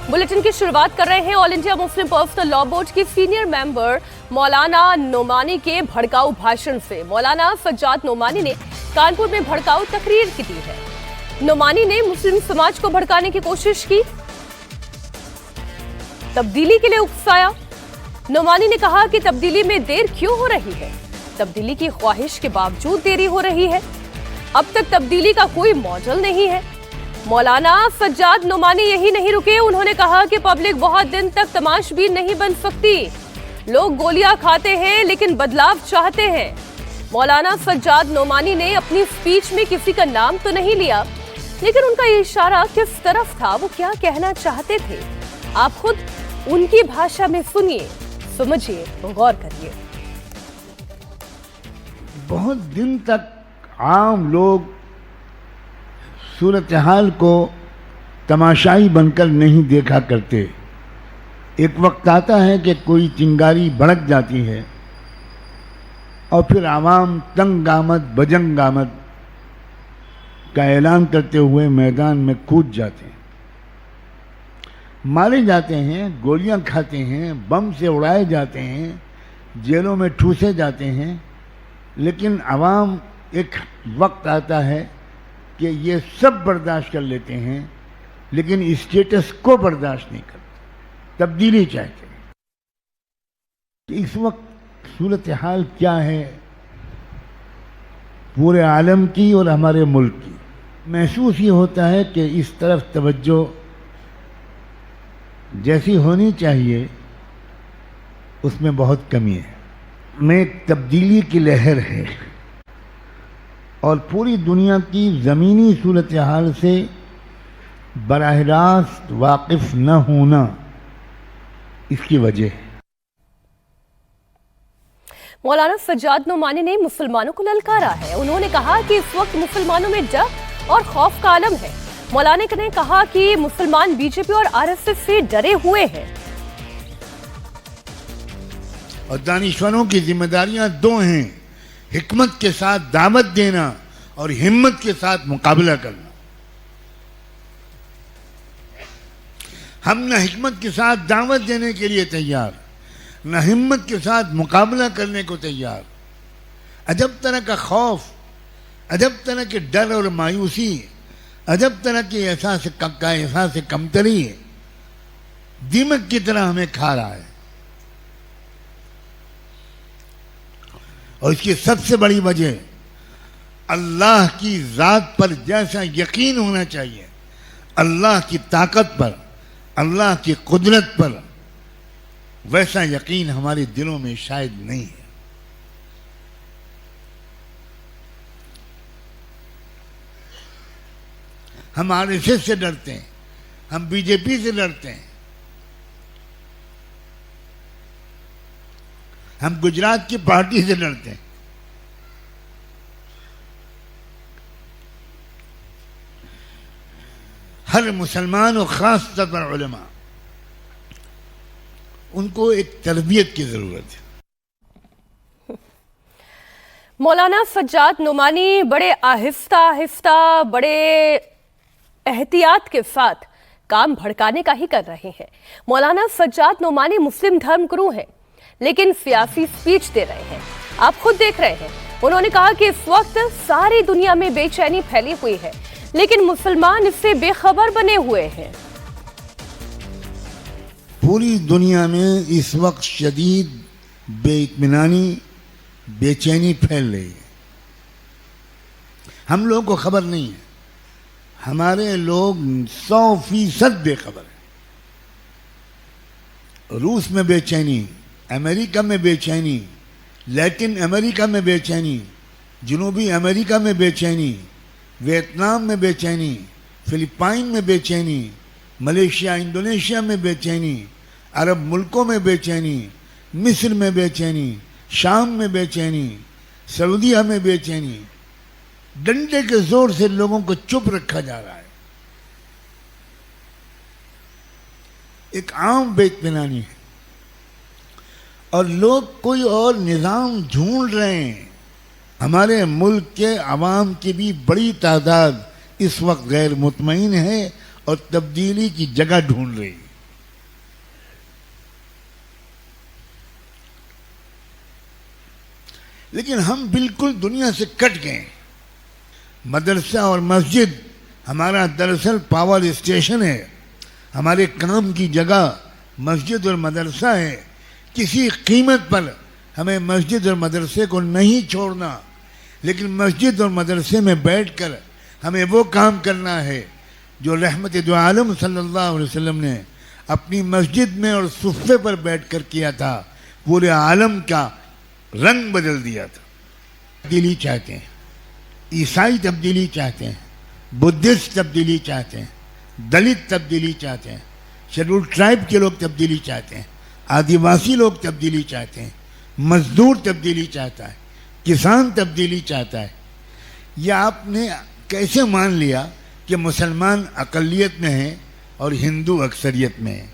Bulletin की शुरुआत कर रहे हैं all India Muslim personal law board की सीनियर मेंबर मौलाना नोमानी के भड़काऊ भाषण से। मौलाना सज्जाद नोमानी ने कानपुर में भड़काऊ तकरीर की दी है। नोमानी ने मुस्लिम समाज को भड़काने की कोशिश की, तब्दीली के लिए उकसाया। नोमानी ने कहा कि तब्दीली में देर क्यों हो रही है, तब्दीली की ख्वाहिश के बावजूद देरी हो रही है, अब तक तब्दीली का कोई मॉडल नहीं है। मौलाना सज्जाद नोमानी यही नहीं रुके, उन्होंने कहा कि पब्लिक बहुत दिन तक तमाशबीन नहीं बन सकती। लोग गोलियां खाते हैं लेकिन बदलाव चाहते हैं। मौलाना सज्जाद नोमानी ने अपनी स्पीच में किसी का नाम तो नहीं लिया, लेकिन उनका ये इशारा किस तरफ था, वो क्या कहना चाहते थे, आप खुद उनकी भाषा में सुनिए, समझिए, गौर करिए। बहुत दिन तक आम लोग सूरत हाल को तमाशाई बनकर नहीं देखा करते। एक वक्त आता है कि कोई चिंगारी भड़क जाती है और फिर आवाम तंग आमद बजंग आमद का ऐलान करते हुए मैदान में कूद जाते हैं, मारे जाते हैं, गोलियां खाते हैं, बम से उड़ाए जाते हैं, जेलों में ठूसे जाते हैं। लेकिन आवाम एक वक्त आता है कि ये सब बर्दाश्त कर लेते हैं, लेकिन स्टेटस को बर्दाश्त नहीं करते, तब्दीली चाहते हैं। इस वक्त सूरत हाल क्या है पूरे आलम की और हमारे मुल्क की, महसूस ये होता है कि इस तरफ तवज्जो जैसी होनी चाहिए उसमें बहुत कमी है। में तब्दीली की लहर है और पूरी दुनिया की ज़मीनी सूरत हाल से बराह रास्त वाकिफ न होना इसकी वजह है। मौलाना सज्जाद नोमानी ने मुसलमानों को ललकारा है। उन्होंने कहा कि इस वक्त मुसलमानों में डर और खौफ का आलम है। मौलाना ने कहा कि मुसलमान बीजेपी और आरएसएस से डरे हुए हैं और दानिशवरों की जिम्मेदारियां दो हैं, हिकमत के साथ दावत देना और हिम्मत के साथ मुकाबला करना। हम न हिकमत के साथ दावत देने के लिए तैयार, न हिम्मत के साथ मुकाबला करने को तैयार। अजब तरह का खौफ, अजब तरह के डर और मायूसी, अजब तरह के एहसास कमतरी दीमक की तरह हमें खा रहा है। और इसकी सबसे बड़ी वजह अल्लाह की ज़ात पर जैसा यकीन होना चाहिए, अल्लाह की ताकत पर, अल्लाह की कुदरत पर, वैसा यकीन हमारे दिलों में शायद नहीं है। हम आरएसएस से डरते हैं, हम बीजेपी से डरते हैं, हम गुजरात की पार्टी से डरते हैं। हर मुसलमान और खास तौर पर उलमा, उनको एक तरबियत की जरूरत है। मौलाना सज्जाद नोमानी बड़े आहिस्ता आहिस्ता, बड़े एहतियात के साथ काम भड़काने का ही कर रहे हैं। मौलाना सज्जाद नोमानी मुस्लिम धर्म गुरु हैं, लेकिन सियासी स्पीच दे रहे हैं। आप खुद देख रहे हैं। उन्होंने कहा कि इस वक्त सारी दुनिया में बेचैनी फैली हुई है, लेकिन मुसलमान इससे बेखबर बने हुए हैं। पूरी दुनिया में इस वक्त शदीद बेइत्मीनानी, बेचैनी फैल रही है। हम लोगों को खबर नहीं है, हमारे लोग 100% बेखबर है। रूस में बेचैनी, अमेरिका में बेचैनी, लैटिन अमेरिका में बेचैनी, जनूबी अमेरिका में बेचैनी, वियतनाम में बेचैनी, फिलिपाइन में बेचैनी, मलेशिया इंडोनेशिया में बेचैनी, अरब मुल्कों में बेचैनी, मिस्र में बेचैनी, शाम में बेचैनी, सऊदीया में बेचैनी। डंडे के जोर से लोगों को चुप रखा जा रहा है। एक आम बेइत्मीनानी है और लोग कोई और निज़ाम ढूंढ रहे हैं। हमारे मुल्क के अवाम की भी बड़ी तादाद इस वक्त गैर मुतमईन है और तब्दीली की जगह ढूंढ रही है। لیکن ہم بالکل دنیا سے کٹ گئے. مدرسہ اور مسجد ہمارا دراصل پاور اسٹیشن ہے. ہمارے کام کی جگہ مسجد اور مدرسہ ہے. کسی قیمت پر ہمیں مسجد اور مدرسے کو نہیں چھوڑنا، لیکن مسجد اور مدرسے میں بیٹھ کر ہمیں وہ کام کرنا ہے جو رحمت دو عالم صلی اللہ علیہ وسلم نے اپنی مسجد میں اور صفے پر بیٹھ کر کیا تھا. پورے عالم کا رنگ بدل دیا تھا. تبدیلی چاہتے ہیں، عیسائی تبدیلی چاہتے ہیں، بدھسٹ تبدیلی چاہتے ہیں، دلت تبدیلی چاہتے ہیں، شیڈول ٹرائب کے لوگ تبدیلی چاہتے ہیں، آدیواسی لوگ تبدیلی چاہتے ہیں، مزدور تبدیلی چاہتا ہے، کسان تبدیلی چاہتا ہے. یہ آپ نے کیسے مان لیا کہ مسلمان اقلیت میں ہیں اور ہندو اکثریت میں ہیں؟